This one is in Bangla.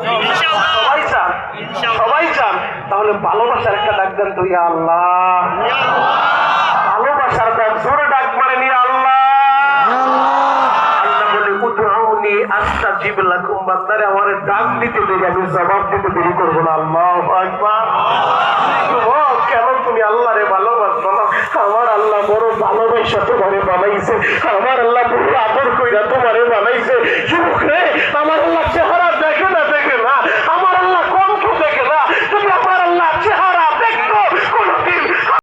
সবাই চান, সবাই চান। তাহলে ভালোবাসার একটা ডাক দেন তো, ইয়া আল্লাহ। ভালোবাসার ডাক, জোরে ডাক মারেন, ইয়া আল্লাহ। আল্লাহ বলে উদউনি আস্তাজিব লাকুম, বান্দারে আমারে ডাক দিতে দেরি, আমি জবাব দিতে দেরি করব না। আল্লাহু